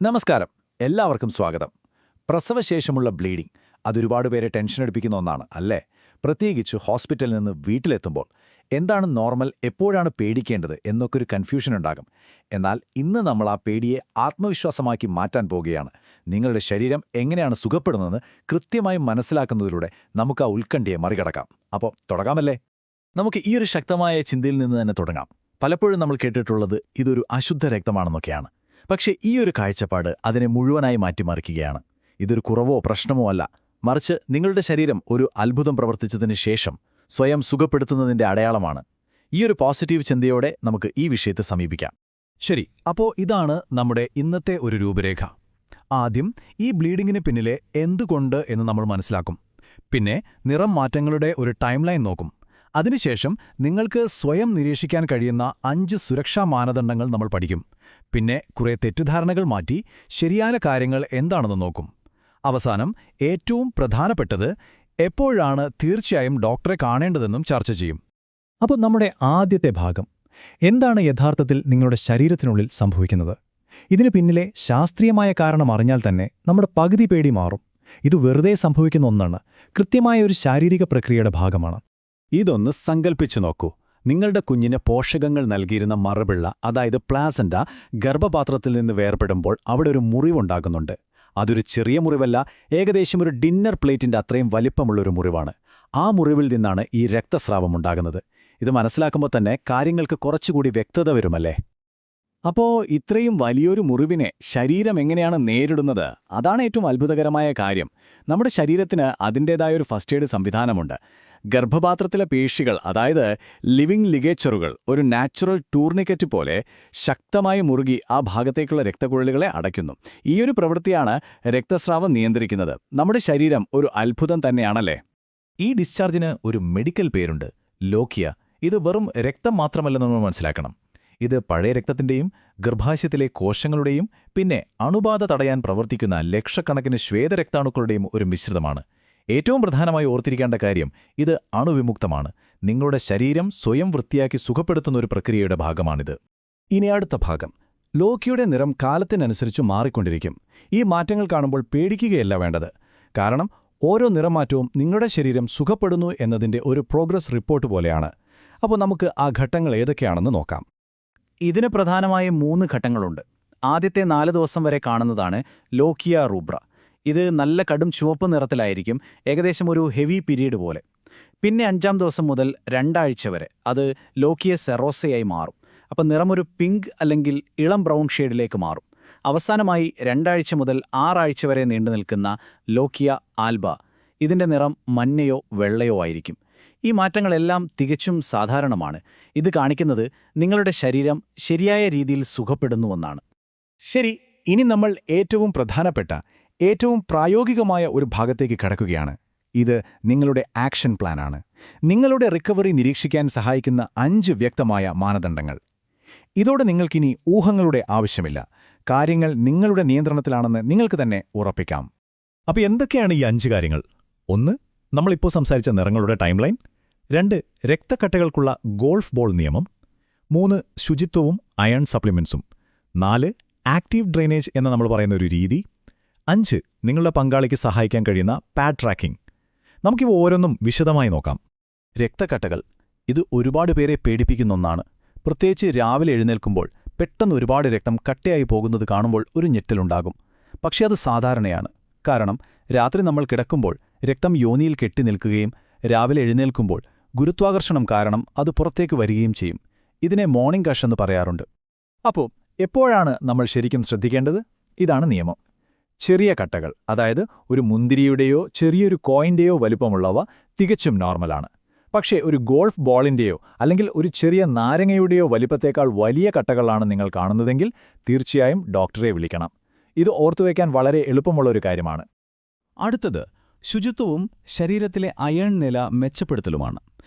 നമസ്കാരം. എല്ലാവർക്കും സ്വാഗതം. പ്രസവശേഷമുള്ള ബ്ലീഡിംഗ് അതൊരുപാട് പേരെ ടെൻഷനടിപ്പിക്കുന്ന ഒന്നാണ് അല്ലേ? പ്രത്യേകിച്ച് ഹോസ്പിറ്റലിൽ നിന്ന് വീട്ടിലെത്തുമ്പോൾ എന്താണ് നോർമൽ, എപ്പോഴാണ് പേടിക്കേണ്ടത് എന്നൊക്കെ ഒരു കൺഫ്യൂഷൻ ഉണ്ടാകും. എന്നാൽ ഇന്ന് നമ്മൾ ആ പേടിയെ ആത്മവിശ്വാസമാക്കി മാറ്റാൻ പോകുകയാണ്. നിങ്ങളുടെ ശരീരം എങ്ങനെയാണ് സുഖപ്പെടുന്നതെന്ന് കൃത്യമായി മനസ്സിലാക്കുന്നതിലൂടെ നമുക്ക് ആ ഉത്കണ്ഠയെ മറികടക്കാം. അപ്പോൾ തുടങ്ങാമല്ലേ? നമുക്ക് ഈ ഒരു ശക്തമായ ചിന്തയിൽ നിന്ന് തന്നെ തുടങ്ങാം. പലപ്പോഴും നമ്മൾ കേട്ടിട്ടുള്ളത് ഇതൊരു അശുദ്ധ രക്തമാണെന്നൊക്കെയാണ്. പക്ഷേ ഈ ഒരു കാഴ്ചപ്പാട് അതിനെ മുഴുവനായി മാറ്റിമറിക്കുകയാണ്. ഇതൊരു കുറവോ പ്രശ്നമോ അല്ല, മറിച്ച് നിങ്ങളുടെ ശരീരം ഒരു അത്ഭുതം പ്രവർത്തിച്ചതിന് ശേഷം സ്വയം സുഖപ്പെടുത്തുന്നതിന്റെ അടയാളമാണ്. ഈ ഒരു പോസിറ്റീവ് ചിന്തയോടെ നമുക്ക് ഈ വിഷയത്തെ സമീപിക്കാം. ശരി, അപ്പോൾ ഇതാണ് നമ്മുടെ ഇന്നത്തെ ഒരു രൂപരേഖ. ആദ്യം ഈ ബ്ലീഡിങ്ങിന് പിന്നിലെ എന്തുകൊണ്ട് എന്ന് നമ്മൾ മനസ്സിലാക്കും. പിന്നെ നിറം മാറ്റങ്ങളുടെ ഒരു ടൈം ലൈൻ നോക്കും. അതിനുശേഷം നിങ്ങൾക്ക് സ്വയം നിരീക്ഷിക്കാൻ കഴിയുന്ന 5 സുരക്ഷാ മാനദണ്ഡങ്ങൾ നമ്മൾ പഠിക്കും. പിന്നെ കുറേ തെറ്റിദ്ധാരണകൾ മാറ്റി ശരിയായ കാര്യങ്ങൾ എന്താണെന്ന് നോക്കും. അവസാനം ഏറ്റവും പ്രധാനപ്പെട്ടത് എപ്പോഴാണ് തീർച്ചയായും ഡോക്ടറെ കാണേണ്ടതെന്നും ചർച്ച ചെയ്യും. അപ്പോൾ നമ്മുടെ ആദ്യത്തെ ഭാഗം, എന്താണ് യഥാർത്ഥത്തിൽ നിങ്ങളുടെ ശരീരത്തിനുള്ളിൽ സംഭവിക്കുന്നത്? ഇതിനു പിന്നിലെ ശാസ്ത്രീയമായ കാരണം അറിഞ്ഞാൽ തന്നെ നമ്മുടെ പകുതി പേടി മാറും. ഇത് വെറുതെ സംഭവിക്കുന്ന ഒന്നാണ്, കൃത്യമായ ഒരു ശാരീരിക പ്രക്രിയയുടെ ഭാഗമാണ്. ഇതൊന്ന് സങ്കൽപ്പിച്ചു നോക്കൂ. നിങ്ങളുടെ കുഞ്ഞിന് പോഷകങ്ങൾ നൽകിയിരുന്ന മറുപിള്ള, അതായത് പ്ലാസന്റ, ഗർഭപാത്രത്തിൽ നിന്ന് വേർപെടുമ്പോൾ അവിടെ ഒരു മുറിവുണ്ടാകുന്നുണ്ട്. അതൊരു ചെറിയ മുറിവല്ല, ഏകദേശം ഒരു ഡിന്നർ പ്ലേറ്റിന്റെ അത്രയും വലിപ്പമുള്ളൊരു മുറിവാണ്. ആ മുറിവിൽ നിന്നാണ് ഈ രക്തസ്രാവം ഉണ്ടാകുന്നത്. ഇത് മനസ്സിലാക്കുമ്പോൾ തന്നെ കാര്യങ്ങൾക്ക് കുറച്ചുകൂടി വ്യക്തത വരുമല്ലേ? അപ്പോൾ ഇത്രയും വലിയൊരു മുറിവിനെ ശരീരം എങ്ങനെയാണ് നേരിടുന്നത്? അതാണ് ഏറ്റവും അത്ഭുതകരമായ കാര്യം. നമ്മുടെ ശരീരത്തിന് അതിൻ്റേതായൊരു ഫസ്റ്റ് എയ്ഡ് സംവിധാനമുണ്ട്. ഗർഭപാത്രത്തിലെ പേശികൾ, അതായത് ലിവിംഗ് ലിഗേച്ചറുകൾ, ഒരു നാച്ചുറൽ ടൂർണിക്കറ്റ് പോലെ ശക്തമായി മുറുകി ആ ഭാഗത്തേക്കുള്ള രക്തക്കുഴലുകളെ അടയ്ക്കുന്നു. ഈയൊരു പ്രവൃത്തിയാണ് രക്തസ്രാവം നിയന്ത്രിക്കുന്നത്. നമ്മുടെ ശരീരം ഒരു അത്ഭുതം തന്നെയാണല്ലേ? ഈ ഡിസ്ചാർജിന് ഒരു മെഡിക്കൽ പേരുണ്ട്, ലോക്കിയ. ഇത് വെറും രക്തം മാത്രമല്ലെന്ന് നമ്മൾ മനസ്സിലാക്കണം. ഇത് പഴയ രക്തത്തിന്റെയും ഗർഭാശയത്തിലെ കോശങ്ങളുടെയും പിന്നെ അണുബാധ തടയാൻ പ്രവർത്തിക്കുന്ന ലക്ഷക്കണക്കിന് ശ്വേതരക്താണുക്കളുടെയും ഒരു മിശ്രിതമാണ്. ഏറ്റവും പ്രധാനമായി ഓർത്തിരിക്കേണ്ട കാര്യം, ഇത് അണുവിമുക്തമാണ്. നിങ്ങളുടെ ശരീരം സ്വയം വൃത്തിയാക്കി സുഖപ്പെടുത്തുന്ന ഒരു പ്രക്രിയയുടെ ഭാഗമാണിത്. ഇനി അടുത്ത ഭാഗം, ലോക്കിയുടെ നിറം കാലത്തിനനുസരിച്ച് മാറിക്കൊണ്ടിരിക്കും. ഈ മാറ്റങ്ങൾ കാണുമ്പോൾ പേടിക്കുകയല്ല വേണ്ടത്. കാരണം ഓരോ നിറമാറ്റവും നിങ്ങളുടെ ശരീരം സുഖപ്പെടുന്നു എന്നതിന്റെ ഒരു പ്രോഗ്രസ് റിപ്പോർട്ട് പോലെയാണ്. അപ്പോൾ നമുക്ക് ആ ഘട്ടങ്ങൾ ഏതൊക്കെയാണെന്ന് നോക്കാം. ഇതിന് പ്രധാനമായും 3 ഘട്ടങ്ങളുണ്ട്. ആദ്യത്തെ 4 ദിവസം വരെ കാണുന്നതാണ് ലോക്കിയ റൂബ്ര. ഇത് നല്ല കടും ചുവപ്പ് നിറത്തിലായിരിക്കും, ഏകദേശം ഒരു ഹെവി പീരീഡ് പോലെ. പിന്നെ 5-ാം ദിവസം മുതൽ 2 ആഴ്ച വരെ അത് ലോക്കിയ സെറോസയായി മാറും. അപ്പം നിറമൊരു പിങ്ക് അല്ലെങ്കിൽ ഇളം ബ്രൗൺ ഷെയ്ഡിലേക്ക് മാറും. അവസാനമായി 2 ആഴ്ച മുതൽ 6 ആഴ്ച വരെ നീണ്ടു നിൽക്കുന്ന ലോക്കിയ ആൽബ. ഇതിൻ്റെ നിറം മഞ്ഞയോ വെള്ളയോ ആയിരിക്കും. ഈ മാറ്റങ്ങളെല്ലാം തികച്ചും സാധാരണമാണ്. ഇത് കാണിക്കുന്നത് നിങ്ങളുടെ ശരീരം ശരിയായ രീതിയിൽ സുഖപ്പെടുന്നുവെന്നാണ്. ശരി, ഇനി നമ്മൾ ഏറ്റവും പ്രധാനപ്പെട്ട, ഏറ്റവും പ്രായോഗികമായ ഒരു ഭാഗത്തേക്ക് കടക്കുകയാണ്. ഇത് നിങ്ങളുടെ ആക്ഷൻ പ്ലാനാണ്. നിങ്ങളുടെ റിക്കവറി നിരീക്ഷിക്കാൻ സഹായിക്കുന്ന 5 വ്യക്തമായ മാനദണ്ഡങ്ങൾ. ഇതോടെ നിങ്ങൾക്കിനി ഊഹങ്ങളുടെ ആവശ്യമില്ല. കാര്യങ്ങൾ നിങ്ങളുടെ നിയന്ത്രണത്തിലാണെന്ന് നിങ്ങൾക്ക് തന്നെ ഉറപ്പിക്കാം. അപ്പോൾ എന്തൊക്കെയാണ് ഈ 5 കാര്യങ്ങൾ? 1. നമ്മളിപ്പോൾ സംസാരിച്ച നിറങ്ങളുടെ ടൈം ലൈൻ. 2. രക്തക്കട്ടകൾക്കുള്ള ഗോൾഫ് ബോൾ നിയമം. 3. ശുചിത്വവും അയൺ സപ്ലിമെന്റ്സും. 4. ആക്റ്റീവ് ഡ്രെയിനേജ് എന്ന് നമ്മൾ പറയുന്ന ഒരു രീതി. 5. നിങ്ങളുടെ പങ്കാളിക്ക് സഹായിക്കാൻ കഴിയുന്ന പാഡ് ട്രാക്കിംഗ്. നമുക്കിവ ഓരോന്നും വിശദമായി നോക്കാം. രക്തക്കട്ടകൾ, ഇത് ഒരുപാട് പേരെ പേടിപ്പിക്കുന്ന ഒന്നാണ്. പ്രത്യേകിച്ച് രാവിലെ എഴുന്നേൽക്കുമ്പോൾ പെട്ടെന്ന് ഒരുപാട് രക്തം കട്ടയായി പോകുന്നത് കാണുമ്പോൾ ഒരു ഞെട്ടലുണ്ടാകും. പക്ഷേ അത് സാധാരണയാണ്. കാരണം രാത്രി നമ്മൾ കിടക്കുമ്പോൾ രക്തം യോനിയിൽ കെട്ടി നിൽക്കുകയും രാവിലെ എഴുന്നേൽക്കുമ്പോൾ ഗുരുത്വാകർഷണം കാരണം അത് പുറത്തേക്ക് വരികയും ചെയ്യും. ഇതിനെ മോർണിംഗ് ഗഷ് എന്ന് പറയാറുണ്ട്. അപ്പോൾ എപ്പോഴാണ് നമ്മൾ ശരിക്കും ശ്രദ്ധിക്കേണ്ടത്? ഇതാണ് നിയമം. ചെറിയ കട്ടകൾ, അതായത് ഒരു മുന്തിരിയുടെയോ ചെറിയൊരു കോയിന്റെയോ വലുപ്പമുള്ളവ തികച്ചും നോർമലാണ്. പക്ഷേ ഒരു ഗോൾഫ് ബോളിന്റെയോ അല്ലെങ്കിൽ ഒരു ചെറിയ നാരങ്ങയുടെയോ വലിപ്പത്തേക്കാൾ വലിയ കട്ടകളാണ് നിങ്ങൾ കാണുന്നതെങ്കിൽ തീർച്ചയായും ഡോക്ടറെ വിളിക്കണം. ഇത് ഓർത്തുവയ്ക്കാൻ വളരെ എളുപ്പമുള്ളൊരു കാര്യമാണ്. അടുത്തത് ശുചിത്വവും ശരീരത്തിലെ അയൺ നില മെച്ചപ്പെടുത്തലുമാണ്.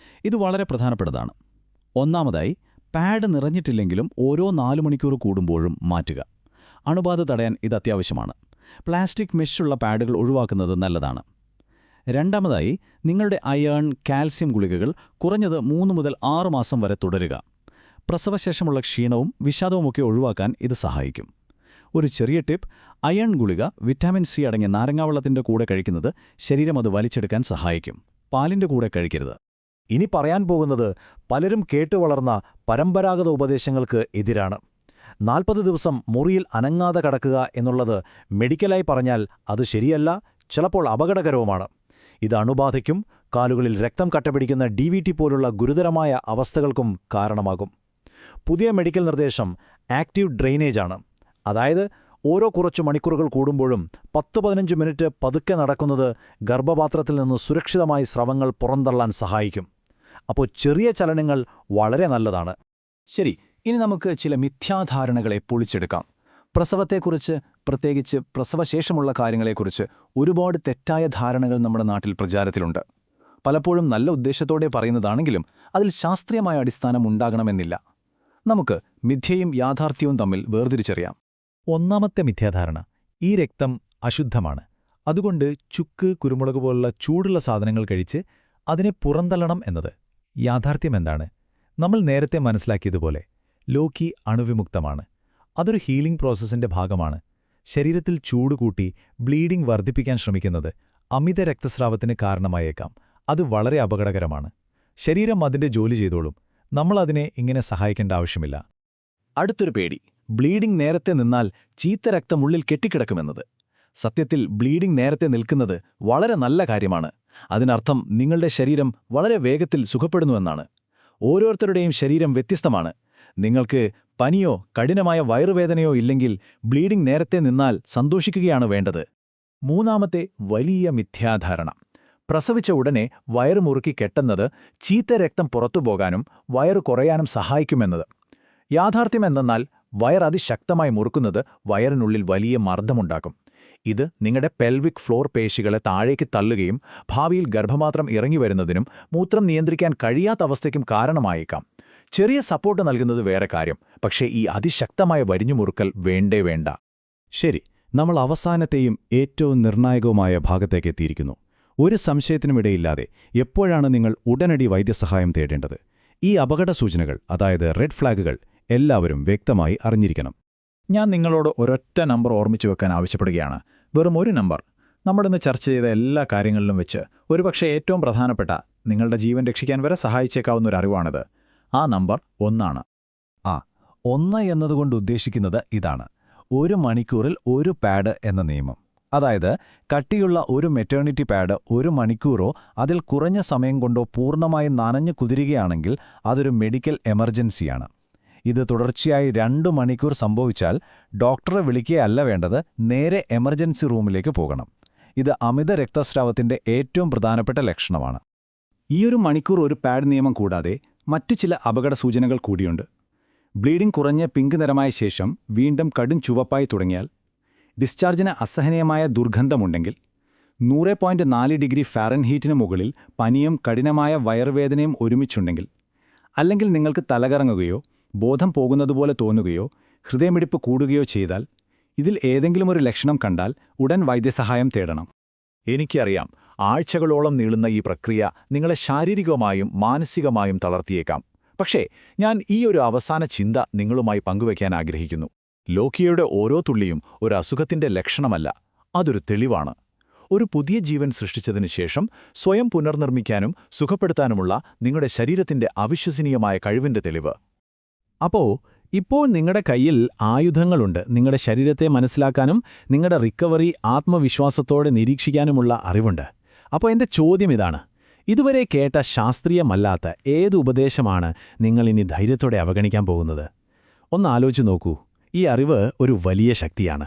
ഇത് വളരെ പ്രധാനപ്പെട്ടതാണ്. ഒന്നാമതായി, പാഡ് നിറഞ്ഞിട്ടില്ലെങ്കിലും ഓരോ 4 മണിക്കൂർ കൂടുമ്പോഴും മാറ്റുക. അണുബാധ തടയാൻ ഇത് അത്യാവശ്യമാണ്. പ്ലാസ്റ്റിക് മെഷുള്ള പാഡുകൾ ഒഴിവാക്കുന്നത് നല്ലതാണ്. രണ്ടാമതായി, നിങ്ങളുടെ അയൺ, കാൽസ്യം ഗുളികകൾ കുറഞ്ഞത് 3 മുതൽ 6 മാസം വരെ തുടരുക. പ്രസവശേഷമുള്ള ക്ഷീണവും വിഷാദവുമൊക്കെ ഒഴിവാക്കാൻ ഇത് സഹായിക്കും. ഒരു ചെറിയ ടിപ്പ്: അയൺ ഗുളിക, വിറ്റാമിൻ സി അടങ്ങിയ നാരങ്ങാവെള്ളത്തിന്റെ കൂടെ കഴിക്കുന്നത് ശരീരം അത് വലിച്ചെടുക്കാൻ സഹായിക്കും. പാലിന്റെ കൂടെ കഴിക്കരുത്. ഇനി പറയാൻ പോകുന്നത് പലരും കേട്ടുവളർന്ന പരമ്പരാഗത ഉപദേശങ്ങൾക്ക് എതിരാണ്. 40 ദിവസം മുറിയിൽ അനങ്ങാതെ കടക്കുക എന്നുള്ളത് മെഡിക്കലായി പറഞ്ഞാൽ അത് ശരിയല്ല, ചിലപ്പോൾ അപകടകരവുമാണ്. ഇത് അണുബാധയ്ക്കും കാലുകളിൽ രക്തം കട്ടപിടിക്കുന്ന DVT പോലുള്ള ഗുരുതരമായ അവസ്ഥകൾക്കും കാരണമാകും. പുതിയ മെഡിക്കൽ നിർദ്ദേശം ആക്റ്റീവ് ഡ്രെയിനേജാണ്. അതായത് ഓരോ കുറച്ചു മണിക്കൂറുകൾ കൂടുമ്പോഴും 10-15 മിനിറ്റ് പതുക്കെ നടക്കുന്നത് ഗർഭപാത്രത്തിൽ നിന്ന് സുരക്ഷിതമായി സ്രവങ്ങൾ പുറന്തള്ളാൻ സഹായിക്കും. അപ്പോൾ ചെറിയ ചലനങ്ങൾ വളരെ നല്ലതാണ്. ശരി, ഇനി നമുക്ക് ചില മിഥ്യാധാരണകളെ പൊളിച്ചെടുക്കാം. പ്രസവത്തെക്കുറിച്ച്, പ്രത്യേകിച്ച് പ്രസവശേഷമുള്ള കാര്യങ്ങളെക്കുറിച്ച് ഒരുപാട് തെറ്റായ ധാരണകൾ നമ്മുടെ നാട്ടിൽ പ്രചാരത്തിലുണ്ട്. പലപ്പോഴും നല്ല ഉദ്ദേശത്തോടെ പറയുന്നതാണെങ്കിലും അതിൽ ശാസ്ത്രീയമായ അടിസ്ഥാനം ഉണ്ടാകണമെന്നില്ല. നമുക്ക് മിഥ്യയും യാഥാർത്ഥ്യവും തമ്മിൽ വേർതിരിച്ചറിയാം. ഒന്നാമത്തെ മിഥ്യാധാരണ: ഈ രക്തം അശുദ്ധമാണ്, അതുകൊണ്ട് ചുക്ക്, കുരുമുളക് പോലുള്ള ചൂടുള്ള സാധനങ്ങൾ കഴിച്ച് അതിനെ പുറന്തള്ളണം എന്നത്. യാഥാർത്ഥ്യം എന്താണ്? നമ്മൾ നേരത്തെ മനസ്സിലാക്കിയതുപോലെ ലോക്കി അണുവിമുക്തമാണ്. അതൊരു ഹീലിംഗ് പ്രോസസ്സിന്റെ ഭാഗമാണ്. ശരീരത്തിൽ ചൂട് കൂട്ടി ബ്ലീഡിംഗ് വർദ്ധിപ്പിക്കാൻ ശ്രമിക്കുന്നത് അമിത രക്തസ്രാവത്തിന് കാരണമായേക്കാം. അത് വളരെ അപകടകരമാണ്. ശരീരം അതിന്റെ ജോലി ചെയ്തോളും. നമ്മൾ അതിനെ ഇങ്ങനെ സഹായിക്കേണ്ട ആവശ്യമില്ല. അടുത്തൊരു പേടി: ബ്ലീഡിംഗ് നേരത്തെ നിന്നാൽ ചീത്ത രക്തം ഉള്ളിൽ കെട്ടിക്കിടക്കുമെന്നത്. സത്യത്തിൽ ബ്ലീഡിംഗ് നേരത്തെ നിൽക്കുന്നത് വളരെ നല്ല കാര്യമാണ്. അതിനർത്ഥം നിങ്ങളുടെ ശരീരം വളരെ വേഗത്തിൽ സുഖപ്പെടുന്നുവെന്നാണ്. ഓരോരുത്തരുടെയും ശരീരം വ്യത്യസ്തമാണ്. നിങ്ങൾക്ക് പനിയോ കഠിനമായ വയറുവേദനയോ ഇല്ലെങ്കിൽ ബ്ലീഡിംഗ് നേരത്തെ നിന്നാൽ സന്തോഷിക്കുകയാണ് വേണ്ടത്. മൂന്നാമത്തെ വലിയ മിഥ്യാധാരണ: പ്രസവിച്ച ഉടനെ വയറ് മുറുക്കി കെട്ടുന്നത് ചീത്ത രക്തം പുറത്തുപോകാനും വയറ് കുറയാനും സഹായിക്കുമെന്നത്. യാഥാർത്ഥ്യമെന്തെന്നാൽ വയർ അതിശക്തമായി മുറുക്കുന്നത് വയറിനുള്ളിൽ വലിയ മർദ്ദമുണ്ടാക്കും. ഇത് നിങ്ങളുടെ പെൽവിക് ഫ്ലോർ പേശികളെ താഴേക്ക് തള്ളുകയും ഭാവിയിൽ ഗർഭപാത്രം ഇറങ്ങിവരുന്നതിനും മൂത്രം നിയന്ത്രിക്കാൻ കഴിയാത്ത അവസ്ഥയ്ക്കും കാരണമായേക്കാം. ചെറിയ സപ്പോർട്ട് നൽകുന്നത് വേറെ കാര്യം, പക്ഷേ ഈ അതിശക്തമായ വരിഞ്ഞുമുറുക്കൽ വേണ്ടേ വേണ്ട. ശരി, നമ്മൾ അവസാനത്തെയും ഏറ്റവും നിർണായകവുമായ ഭാഗത്തേക്ക് എത്തിയിരിക്കുന്നു. ഒരു സംശയത്തിനുമിടയില്ലാതെ എപ്പോഴാണ് നിങ്ങൾ ഉടനടി വൈദ്യസഹായം തേടേണ്ടത്? ഈ അപകടസൂചനകൾ, അതായത് റെഡ് ഫ്ലാഗുകൾ, എല്ലാവരും വ്യക്തമായി അറിഞ്ഞിരിക്കണം. ഞാൻ നിങ്ങളോട് ഒരൊറ്റ നമ്പർ ഓർമ്മിച്ചു വെക്കാൻ ആവശ്യപ്പെടുകയാണ്. വെറും ഒരു നമ്പർ. നമ്മളിന്ന് ചർച്ച ചെയ്ത എല്ലാ കാര്യങ്ങളിലും വെച്ച് ഒരുപക്ഷെ ഏറ്റവും പ്രധാനപ്പെട്ട, നിങ്ങളുടെ ജീവൻ രക്ഷിക്കാൻ വരെ സഹായിച്ചേക്കാവുന്ന ഒരു അറിവാണിത്. ആ നമ്പർ 1 ആണ്. 1 എന്നതുകൊണ്ട് ഉദ്ദേശിക്കുന്നത് ഇതാണ്: 1 മണിക്കൂറിൽ 1 പാഡ് എന്ന നിയമം. അതായത് കട്ടിയുള്ള ഒരു മെറ്റേണിറ്റി പാഡ് 1 മണിക്കൂറോ അതിൽ കുറഞ്ഞ സമയം കൊണ്ടോ പൂർണ്ണമായി നനഞ്ഞു കുതിരുകയാണെങ്കിൽ അതൊരു മെഡിക്കൽ എമർജൻസിയാണ്. ഇത് തുടർച്ചയായി 2 മണിക്കൂർ സംഭവിച്ചാൽ ഡോക്ടറെ വിളിക്കുകയല്ല വേണ്ടത്, നേരെ എമർജൻസി റൂമിലേക്ക് പോകണം. ഇത് അമിത രക്തസ്രാവത്തിന്റെ ഏറ്റവും പ്രധാനപ്പെട്ട ലക്ഷണമാണ്. ഈയൊരു മണിക്കൂർ ഒരു പാഡ് നിയമം കൂടാതെ മറ്റു ചില അപകട സൂചനകൾ കൂടിയുണ്ട്. ബ്ലീഡിംഗ് കുറഞ്ഞ പിങ്ക് നിറമായ ശേഷം വീണ്ടും കടും ചുവപ്പായി തുടങ്ങിയാൽ, ഡിസ്ചാർജിന് അസഹനീയമായ ദുർഗന്ധമുണ്ടെങ്കിൽ, 100.4 ഡിഗ്രി ഫാരൻഹീറ്റിന് മുകളിൽ പനിയും കഠിനമായ വയറുവേദനയും ഒരുമിച്ചുണ്ടെങ്കിൽ, അല്ലെങ്കിൽ നിങ്ങൾക്ക് തലകറങ്ങുകയോ ബോധം പോകുന്നതുപോലെ തോന്നുകയോ ഹൃദയമിടിപ്പ് കൂടുകയോ ചെയ്താൽ, ഇതിൽ ഏതെങ്കിലും ഒരു ലക്ഷണം കണ്ടാൽ ഉടൻ വൈദ്യസഹായം തേടണം. എനിക്കറിയാം, ആഴ്ചകളോളം നീളുന്ന ഈ പ്രക്രിയ നിങ്ങളെ ശാരീരികമായും മാനസികമായും തളർത്തിയേക്കാം. പക്ഷേ ഞാൻ ഈ ഒരു അവസാന ചിന്ത നിങ്ങളുമായി പങ്കുവയ്ക്കാൻ ആഗ്രഹിക്കുന്നു. ലോക്കിയുടെ ഓരോ തുള്ളിയും ഒരു അസുഖത്തിന്റെ ലക്ഷണമല്ല, അതൊരു തെളിവാണ്. ഒരു പുതിയ ജീവൻ സൃഷ്ടിച്ചതിനു ശേഷം സ്വയം പുനർനിർമ്മിക്കാനും സുഖപ്പെടുത്താനുമുള്ള നിങ്ങളുടെ ശരീരത്തിന്റെ അവിശ്വസനീയമായ കഴിവിന്റെ തെളിവ്. ഇപ്പോൾ നിങ്ങളുടെ കയ്യിൽ ആയുധങ്ങളുണ്ട്. നിങ്ങളുടെ ശരീരത്തെ മനസ്സിലാക്കാനും നിങ്ങളുടെ റിക്കവറി ആത്മവിശ്വാസത്തോടെ നിരീക്ഷിക്കാനുമുള്ള അറിവുണ്ട്. അപ്പോൾ എൻ്റെ ചോദ്യം ഇതാണ്: ഇതുവരെ കേട്ട ശാസ്ത്രീയമല്ലാത്ത ഏത് ഉപദേശമാണ് നിങ്ങളിനി ധൈര്യത്തോടെ അവഗണിക്കാൻ പോകുന്നത്? ഒന്ന് ആലോചിച്ചു നോക്കൂ. ഈ അറിവ് ഒരു വലിയ ശക്തിയാണ്.